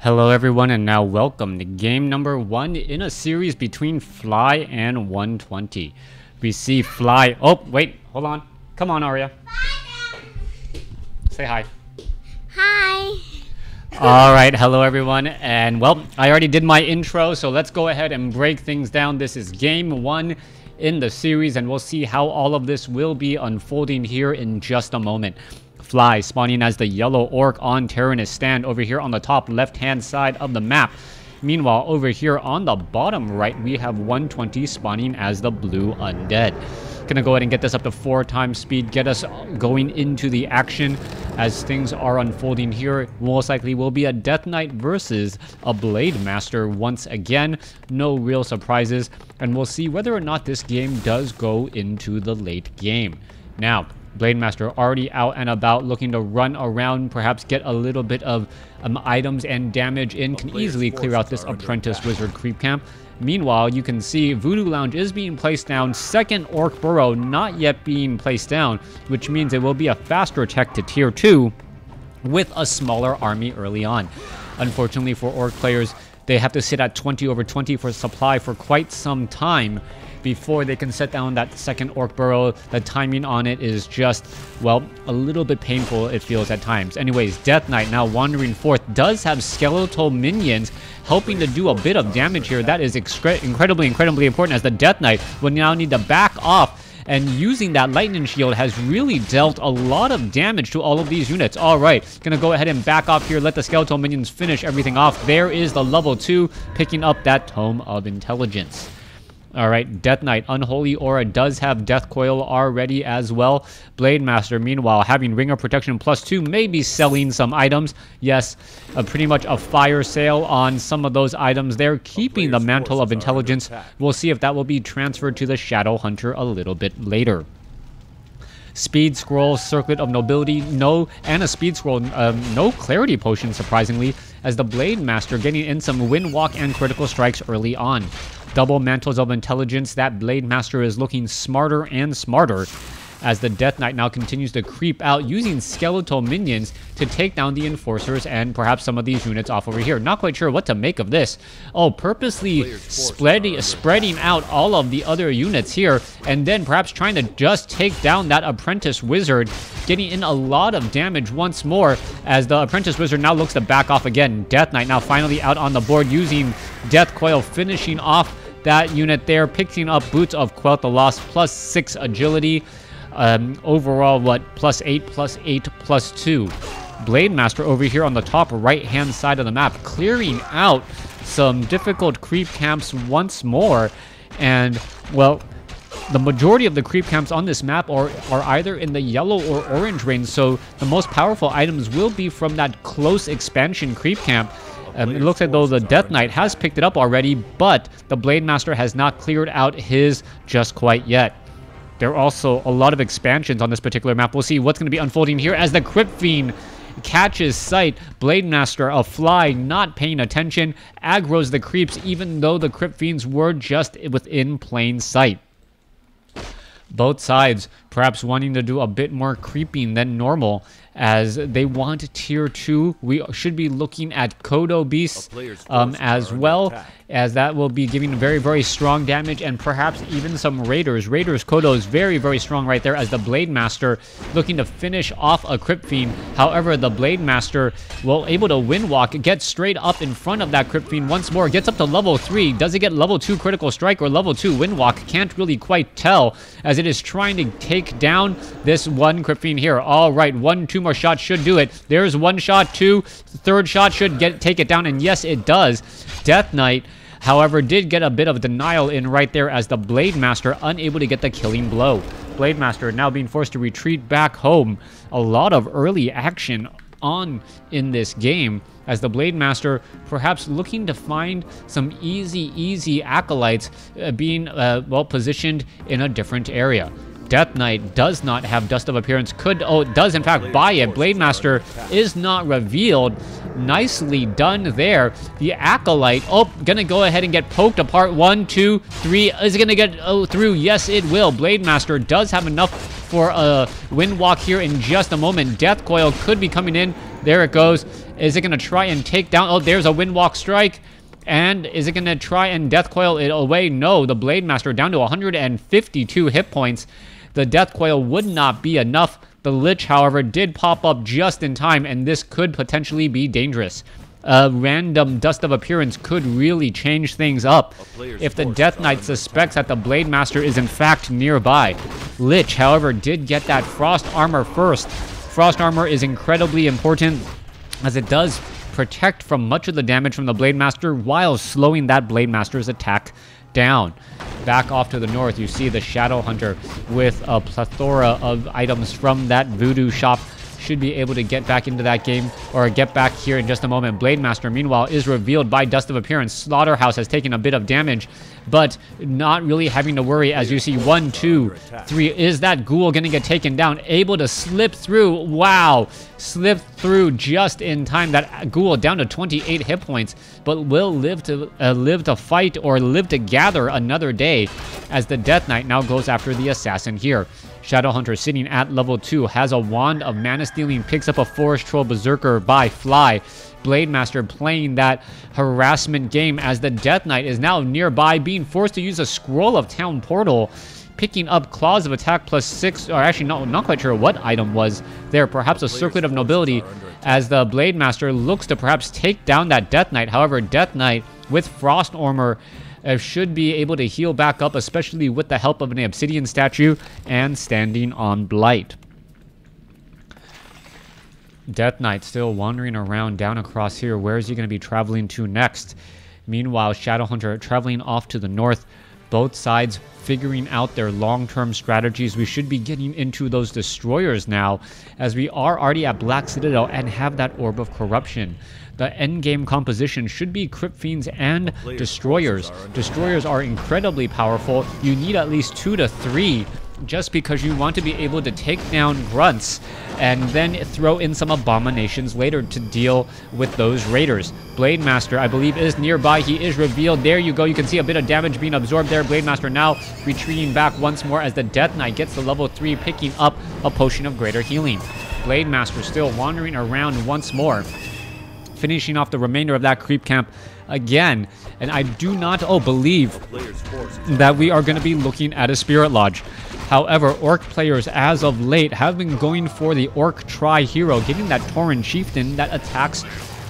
Hello everyone, and now welcome to game number 1 in a series between Fly and 120. We see Fly. Oh, wait, hold on. Come on, Arya. Say hi. Hi. Alright, hello everyone, and well, I already did my intro, so let's go ahead and break things down. This is game 1 in the series, and we'll see how all of this will be unfolding here in just a moment. Fly spawning as the yellow orc on Terranus stand over here on the top left-hand side of the map. Meanwhile, over here on the bottom right, we have 120 spawning as the blue undead. Gonna go ahead and get this up to 4 times speed, get us going into the action as things are unfolding here. Most likely will be a Death Knight versus a Blade Master once again. No real surprises, and we'll see whether or not this game does go into the late game. Now, Blade Master already out and about, looking to run around, perhaps get a little bit of items and damage in, can easily clear out this Apprentice Wizard creep camp. Meanwhile, you can see Voodoo Lounge is being placed down, second Orc Burrow not yet being placed down, which means it will be a faster tech to tier 2 with a smaller army early on. Unfortunately for Orc players, they have to sit at 20 over 20 for supply for quite some time before they can set down that second Orc Burrow. The timing on it is just, well, a little bit painful, it feels at times. Anyways, Death Knight now wandering forth does have skeletal minions helping to do a bit of damage here. That is incredibly important, as the Death Knight will now need to back off, and using that lightning shield has really dealt a lot of damage to all of these units. Alright, gonna go ahead and back off here, let the skeletal minions finish everything off. There is the level 2 picking up that Tome of Intelligence. Alright, Death Knight, Unholy Aura does have Death Coil already as well. Blade Master, meanwhile, having Ring of Protection +2, maybe selling some items. Yes, pretty much a fire sale on some of those items there, keeping the Mantle of Intelligence. We'll see if that will be transferred to the Shadow Hunter a little bit later. Speed Scroll, Circlet of Nobility, no, and a Speed Scroll, no Clarity Potion, surprisingly, as the Blade Master getting in some Wind Walk and Critical Strikes early on. Double Mantles of Intelligence, that Blade Master is looking smarter and smarter as the Death Knight now continues to creep out using skeletal minions to take down the Enforcers and perhaps some of these units off over here. Not quite sure what to make of this. Oh, purposely spreading out all of the other units here, and then perhaps trying to just take down that Apprentice Wizard, getting in a lot of damage once more as the Apprentice Wizard now looks to back off again. Death Knight now finally out on the board using Death Coil, finishing off that unit there, picking up Boots of Quelt the Lost, +6 agility. Overall, what, +8, +8, +2. Blade Master over here on the top right-hand side of the map, clearing out some difficult creep camps once more. And, well, the majority of the creep camps on this map are either in the yellow or orange range, so the most powerful items will be from that close expansion creep camp. It looks like though the Death Knight has picked it up already, but the Blade Master has not cleared out his just quite yet. There are also a lot of expansions on this particular map. We'll see what's going to be unfolding here as the Crypt Fiend catches sight. Blade Master, a Fly, not paying attention, aggroes the creeps even though the Crypt Fiends were just within plain sight. Both sides perhaps wanting to do a bit more creeping than normal as they want tier 2. We should be looking at Kodo Beasts as well, as that will be giving very strong damage, and perhaps even some Raiders. Raiders Kodo is very strong right there as the Blade Master looking to finish off a Crypt Fiend. However, the Blade Master will able to Wind Walk, get straight up in front of that Crypt Fiend once more, gets up to level 3. Does it get level 2 Critical Strike or level 2 Wind Walk? Can't really quite tell, as it is trying to take down this one Crypt Fiend here. Alright, 2 more shots should do it. There's 1 shot, 2. Third shot should take it down, and yes, it does. Death Knight, however, did get a bit of denial in right there as the Blade Master unable to get the killing blow. Blade Master now being forced to retreat back home. A lot of early action on in this game as the Blade Master perhaps looking to find some easy acolytes being well positioned in a different area. Death Knight does not have Dust of Appearance, does in fact buy it. Blade Master is not revealed. Nicely done there. The Acolyte, gonna go ahead and get poked apart. 1, 2, 3. Is it gonna get through? Yes, it will. Blade Master does have enough for a Wind Walk here in just a moment. Death Coil could be coming in. There it goes. Is it going to try and take down? Oh, there's a Windwalk Strike. And is it going to try and Death Coil it away? No, the Blade Master down to 152 hit points. The Death Coil would not be enough. The Lich, however, did pop up just in time, and this could potentially be dangerous. A random Dust of Appearance could really change things up if the Death Knight suspects that the Blade Master is in fact nearby. Lich, however, did get that Frost Armor first. Frost Armor is incredibly important as it does protect from much of the damage from the Blade Master while slowing that Blade Master's attack down. Back off to the north, you see the Shadow Hunter with a plethora of items from that voodoo shop. Should be able to get back into that game, or get back here in just a moment. Blade Master, meanwhile, is revealed by Dust of Appearance. Slaughterhouse has taken a bit of damage, but not really having to worry as you see 1, 2, 3. Is that ghoul going to get taken down? Able to slip through. Wow. Slip through just in time. That ghoul down to 28 hit points, but will live to fight or live to gather another day as the Death Knight now goes after the assassin here. Shadow Hunter sitting at level 2 has a Wand of Mana Stealing, picks up a Forest Troll Berserker by Fly. Blade Master playing that harassment game as the Death Knight is now nearby, being forced to use a Scroll of Town Portal, picking up Claws of Attack +6, or actually not quite sure what item was there, perhaps a Circlet of Nobility, as the Blade Master looks to perhaps take down that Death Knight. However, Death Knight with Frost Armor should be able to heal back up, especially with the help of an Obsidian Statue and standing on Blight. Death Knight still wandering around down across here. Where is he going to be traveling to next? Meanwhile, Shadow Hunter traveling off to the north. Both sides figuring out their long-term strategies. We should be getting into those destroyers now, as we are already at Black Citadel and have that Orb of Corruption. The endgame composition should be Crypt Fiends and Destroyers. Destroyers are incredibly powerful. You need at least 2 to 3 just because you want to be able to take down grunts and then throw in some abominations later to deal with those raiders. Blade Master, I believe, is nearby. He is revealed. There you go. You can see a bit of damage being absorbed there. Blade Master now retreating back once more as the Death Knight gets to level 3, picking up a Potion of Greater Healing. Blade Master still wandering around once more, finishing off the remainder of that creep camp again. And I do not believe that we are going to be looking at a Spirit Lodge. However, Orc players as of late have been going for the Orc Tri-Hero, getting that Tauren Chieftain that attacks,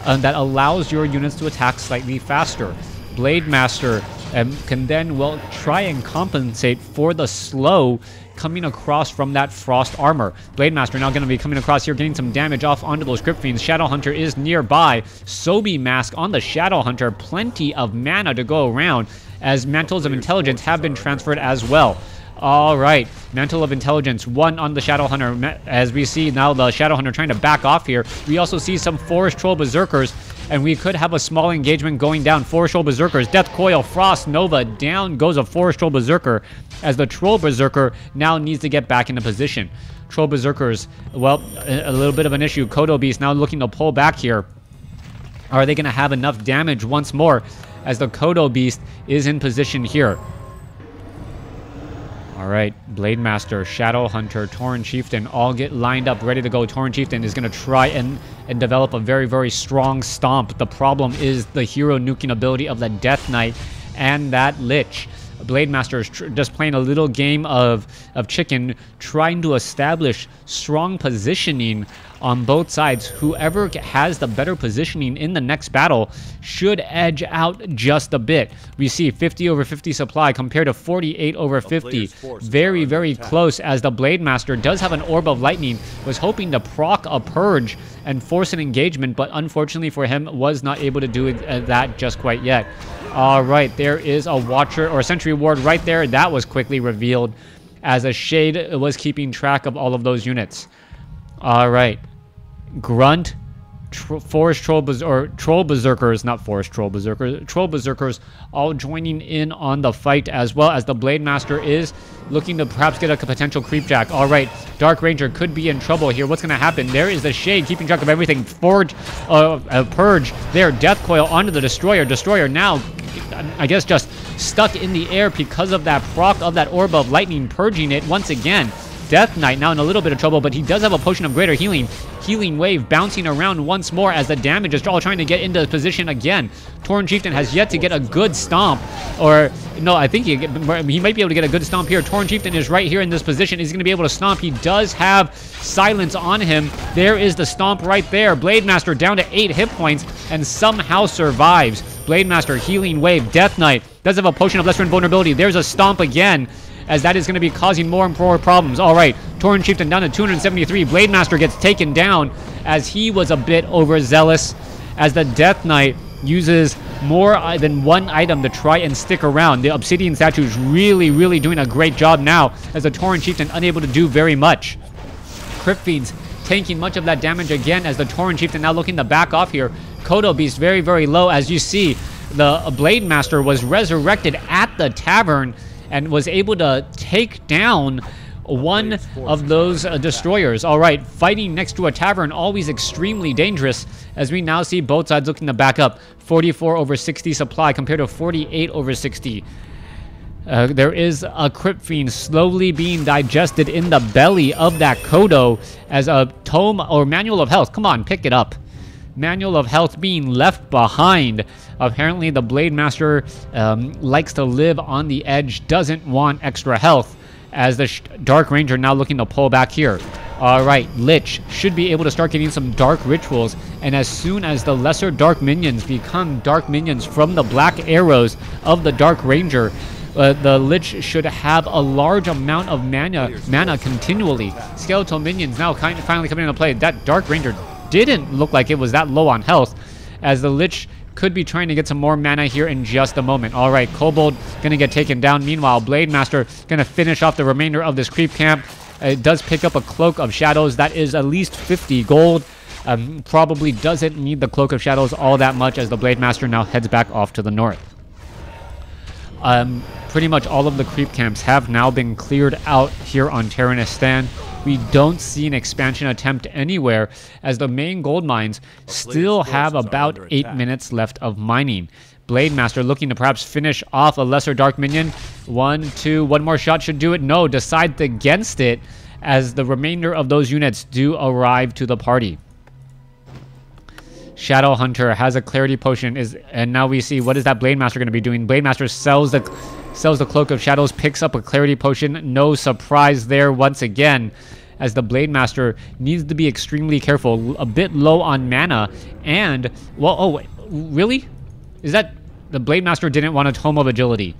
that allows your units to attack slightly faster. Blade Master can then, well, try and compensate for the slow coming across from that Frost Armor. Blade Master now going to be coming across here, getting some damage off onto those Crypt Fiends. Shadow Hunter is nearby. Sobi Mask on the Shadow Hunter. Plenty of mana to go around, as Mantles of Intelligence have been transferred as well. All right, Mantle of Intelligence, 1 on the Shadow Hunter. As we see now the Shadow Hunter trying to back off here. We also see some Forest Troll Berserkers, and we could have a small engagement going down. Forest Troll Berserkers, Death Coil, Frost Nova, down goes a Forest Troll Berserker, as the Troll Berserker now needs to get back into position. Troll Berserkers, well, a little bit of an issue. Kodo Beast now looking to pull back here. Are they going to have enough damage once more, as the Kodo Beast is in position here? All right, Blade Master, Shadow Hunter, Tauren Chieftain all get lined up, ready to go. Tauren Chieftain is going to try and develop a very, very strong stomp. The problem is the hero nuking ability of the Death Knight and that Lich. Blade Master is just playing a little game of chicken, trying to establish strong positioning on both sides. Whoever has the better positioning in the next battle should edge out just a bit. We see 50 over 50 supply compared to 48 over 50. Very, very close, as the Blade Master does have an Orb of Lightning, was hoping to proc a Purge and force an engagement, but unfortunately for him was not able to do that just quite yet. All right, there is a Watcher or Sentry Ward right there. That was quickly revealed, as a Shade was keeping track of all of those units. All right. Grunt, Forest Troll, or Troll Berserkers, not Forest Troll Berserkers, Troll Berserkers all joining in on the fight, as well as the Blade Master is looking to perhaps get a potential Creepjack. All right, Dark Ranger could be in trouble here. What's going to happen? There is the Shade keeping track of everything. Purge there. Death Coil onto the Destroyer. Destroyer now, I guess, just stuck in the air because of that proc of that Orb of Lightning, purging it once again. Death Knight now in a little bit of trouble, but he does have a Potion of Greater Healing. Healing Wave bouncing around once more as the damage is all trying to get into position again. Tauren Chieftain has yet to get a good stomp. Or, no, I think he might be able to get a good stomp here. Tauren Chieftain is right here in this position. He's going to be able to stomp. He does have silence on him. There is the stomp right there. Blade Master down to 8 hit points and somehow survives. Blade Master, Healing Wave, Death Knight does have a potion of lesser invulnerability. There's a stomp again, as that is going to be causing more and more problems. All right, Tauren Chieftain down to 273. Blade Master gets taken down as he was a bit overzealous, as the Death Knight uses more than one item to try and stick around. The Obsidian Statue is really doing a great job now, as the Tauren Chieftain unable to do very much. Crypt Fiends tanking much of that damage again, as the Tauren Chieftain now looking to back off here. Kodo Beast very low. As you see, the Blade Master was resurrected at the tavern and was able to take down one of those destroyers. All right, fighting next to a tavern, always extremely dangerous, as we now see both sides looking to back up. 44 over 60 supply compared to 48 over 60. There is a Crypt Fiend slowly being digested in the belly of that Kodo, as a Tome or Manual of Health. Come on, pick it up. Manual of Health being left behind. Apparently the Blade Master likes to live on the edge, doesn't want extra health, as the Dark Ranger now looking to pull back here. Alright, Lich should be able to start getting some dark rituals, and as soon as the lesser dark minions become dark minions from the black arrows of the Dark Ranger, the Lich should have a large amount of mana continually. Skeletal minions now finally coming into play. That Dark Ranger didn't look like it was that low on health, as the Lich could be trying to get some more mana here in just a moment. All right, Kobold gonna get taken down. Meanwhile, Blade Master gonna finish off the remainder of this creep camp. It does pick up a Cloak of Shadows that is at least 50 gold. Probably doesn't need the Cloak of Shadows all that much, as the Blade Master now heads back off to the north. Pretty much all of the creep camps have now been cleared out here on Terranistan. We don't see an expansion attempt anywhere, as the main gold mines still have about 8 minutes left of mining. Blade Master looking to perhaps finish off a lesser dark minion. 1, 2, one more shot should do it. No, decides against it, as the remainder of those units do arrive to the party. Shadow Hunter has a clarity potion, and now we see what is that Blade Master going to be doing. Blade Master sells the Cloak of Shadows, picks up a clarity potion. No surprise there once again, as the Blade Master needs to be extremely careful. A bit low on mana, and well, oh wait, really? Is that the Blade Master didn't want a Tome of Agility?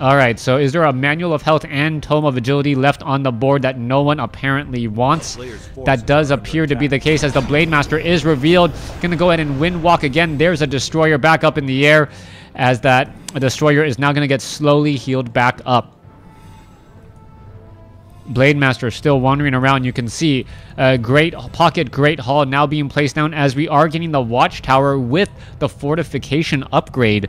All right, so is there a Manual of Health and Tome of Agility left on the board that no one apparently wants? That does appear to be the case, as the Blade Master is revealed. Gonna go ahead and wind walk again. There's a Destroyer back up in the air, as that Destroyer is now gonna get slowly healed back up. Blade Master still wandering around. You can see Great Hall now being placed down, as we are getting the Watchtower with the fortification upgrade.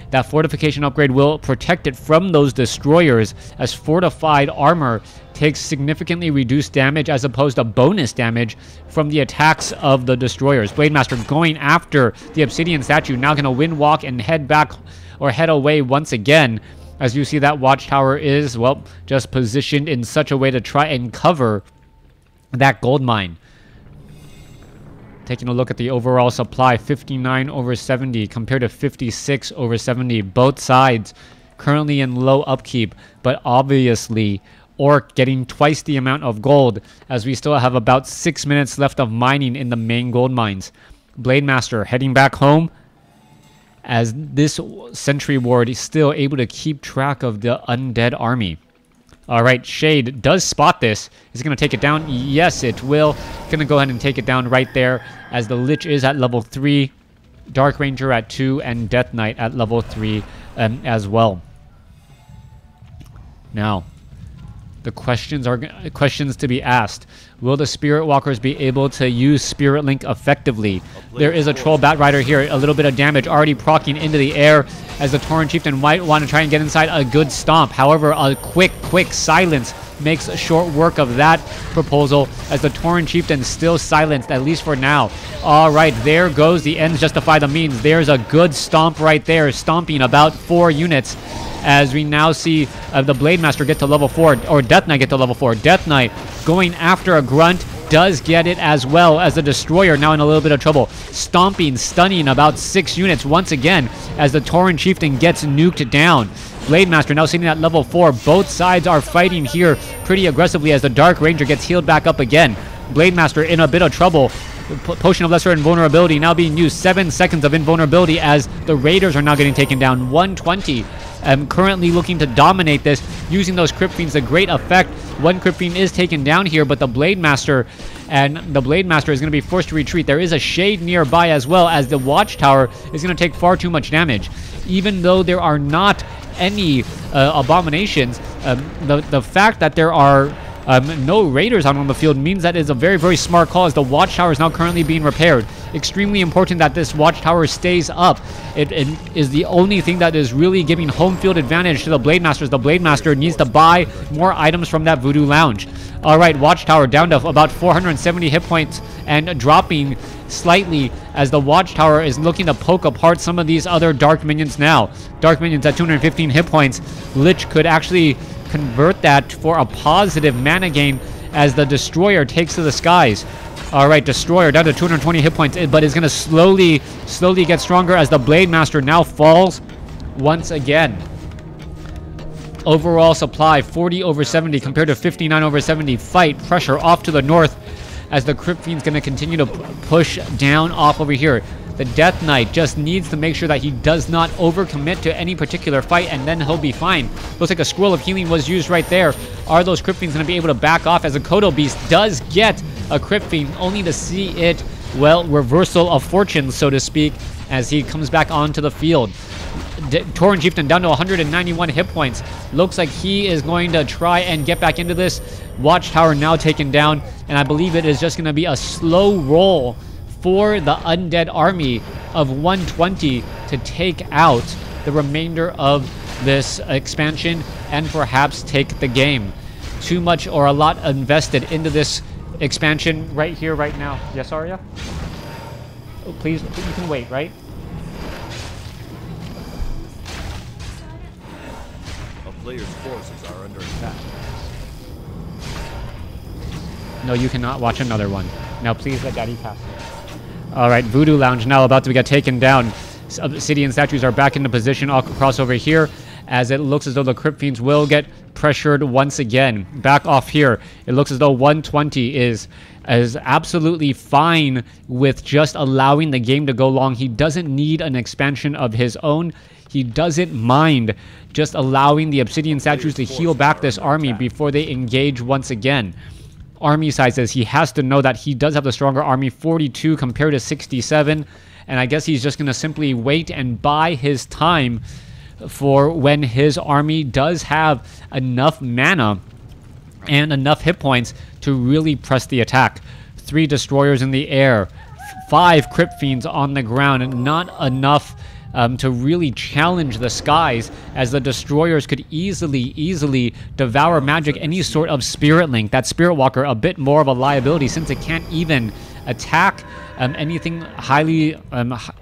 That fortification upgrade will protect it from those destroyers, as fortified armor takes significantly reduced damage as opposed to bonus damage from the attacks of the destroyers. Blade Master going after the Obsidian Statue, now going to wind walk and head back or head away once again, as you see that Watchtower is, well, just positioned in such a way to try and cover that gold mine. Taking a look at the overall supply, 59 over 70 compared to 56 over 70. Both sides currently in low upkeep, but obviously Orc getting twice the amount of gold, as we still have about 6 minutes left of mining in the main gold mines. Blade Master heading back home, as this Sentry Ward is still able to keep track of the undead army. All right, Shade does spot this. Is it going to take it down? Yes, it will. Going to go ahead and take it down right there, as the Lich is at level 3, Dark Ranger at 2, and Death Knight at level 3 as well. Now, the questions to be asked. Will the Spirit Walkers be able to use Spirit Link effectively? There is a Troll Bat Rider here. A little bit of damage already proccing into the air, as the Tauren Chieftain might want to try and get inside a good stomp. However, a quick silence makes short work of that proposal, as the Tauren Chieftain still silenced, at least for now. All right, there goes the ends justify the means. There's a good stomp right there, stomping about 4 units, as we now see the Blade Master get to level 4, or Death Knight get to level 4. Death Knight going after a Grunt, does get it as well, as the Destroyer now in a little bit of trouble. Stomping, stunning about 6 units once again as the Tauren Chieftain gets nuked down. Blade Master now sitting at level 4. Both sides are fighting here pretty aggressively as the Dark Ranger gets healed back up again. Blade Master in a bit of trouble. Potion of Lesser Invulnerability now being used. 7 seconds of invulnerability as the Raiders are now getting taken down. 120. Currently looking to dominate this using those Crypt Fiends to great effect. One Crypt Fiend is taken down here, but the Blade Master is going to be forced to retreat. There is a Shade nearby as well, as the Watchtower is going to take far too much damage. Even though there are not any abominations, the fact that there are no Raiders out on the field means that is a very, very smart call, as the Watchtower is now currently being repaired. Extremely important that this Watchtower stays up. It is the only thing that is really giving home field advantage to the Blade Masters. The Blade Master needs to buy more items from that Voodoo Lounge. All right, Watchtower down to about 470 hit points and dropping slightly as the Watchtower is looking to poke apart some of these other Dark Minions now. Dark Minions at 215 hit points. Lich could actually convert that for a positive mana gain as the Destroyer takes to the skies. All right, Destroyer down to 220 hit points, but is going to slowly get stronger as the Blade Master now falls once again. Overall supply 40 over 70 compared to 59 over 70. Fight pressure off to the north as the Crypt Fiend's going to continue to push down off over here. The Death Knight just needs to make sure that he does not overcommit to any particular fight, and then he'll be fine. Looks like a Scroll of Healing was used right there. Are those Crypt Fiends going to be able to back off, as a Kodo Beast does get a Crypt Fiend, only to see it, well, reversal of fortune, so to speak, as he comes back onto the field. Tauren Chieftain down to 191 hit points. Looks like he is going to try and get back into this. Watchtower now taken down, and I believe it is just going to be a slow roll for the Undead army of 120 to take out the remainder of this expansion and perhaps take the game. Too much or a lot invested into this expansion right here, right now. Yes, Arya? Oh, please, you can wait, right? A player's forces are under attack. No, you cannot watch another one. Now, please let Daddy pass. All right, Voodoo Lounge now about to get taken down. Obsidian statues are back into position all across over here, as it looks as though the Crypt Fiends will get pressured once again. Back off here. It looks as though 120 is absolutely fine with just allowing the game to go long. He doesn't need an expansion of his own. He doesn't mind just allowing the Obsidian statues to heal back this army before they engage once again. Army sizes, he has to know that he does have the stronger army, 42 compared to 67, and I guess he's just going to simply wait and buy his time for when his army does have enough mana and enough hit points to really press the attack. 3 Destroyers in the air, 5 Crypt Fiends on the ground, and not enough to really challenge the skies, as the Destroyers could easily devour magic, any sort of Spirit Link. That Spirit Walker a bit more of a liability, since it can't even attack anything highly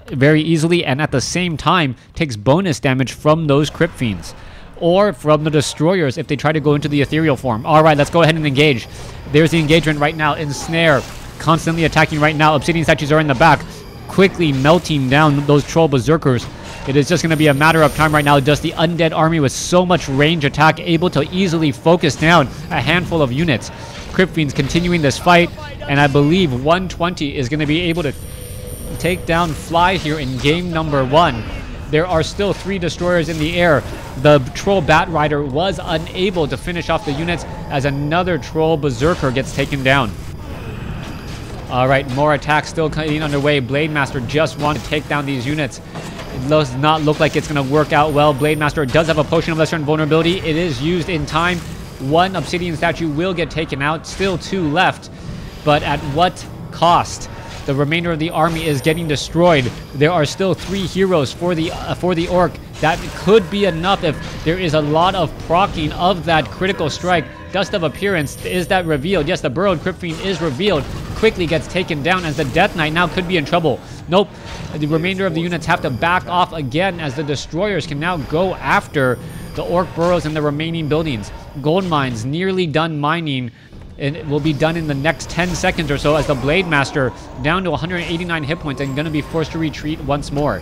very easily, and at the same time takes bonus damage from those Crypt Fiends or from the Destroyers if they try to go into the ethereal form. All right, let's go ahead and engage. There's the engagement right now. Ensnare constantly attacking right now. Obsidian statues are in the back, quickly melting down those Troll Berserkers. It is just going to be a matter of time right now. Just the Undead army with so much range attack, able to easily focus down a handful of units. Crypt Fiends continuing this fight, and I believe 120 is going to be able to take down Fly here in game number 1. There are still 3 Destroyers in the air. The Troll Bat Rider was unable to finish off the units, as another Troll Berserker gets taken down. All right, more attacks still getting underway. Blade Master just wants to take down these units. It does not look like it's going to work out well. Blade Master does have a Potion of Lesser Invulnerability. It is used in time. 1 Obsidian statue will get taken out. Still 2 left, but at what cost? The remainder of the army is getting destroyed. There are still 3 heroes for the Orc. That could be enough if there is a lot of proccing of that critical strike. Dust of Appearance, is that revealed? Yes, the Burrowed Crypt Fiend is revealed. Quickly gets taken down, as the Death Knight now could be in trouble. Nope. The remainder of the units have to back off again, as the Destroyers can now go after the Orc burrows and the remaining buildings. Gold mines nearly done mining and it will be done in the next 10 seconds or so as the Blade Master down to 189 hit points and going to be forced to retreat once more.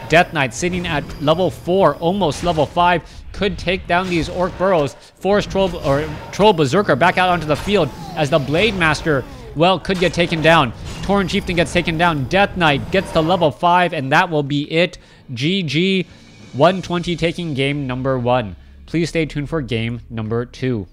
Death Knight sitting at level 4, almost level 5, could take down these Orc Burrows. Force Troll Berserker back out onto the field as the Blade Master, well, could get taken down. Tauren Chieftain gets taken down. Death Knight gets to level 5, and that will be it. GG. 120 taking game number 1. Please stay tuned for game number 2.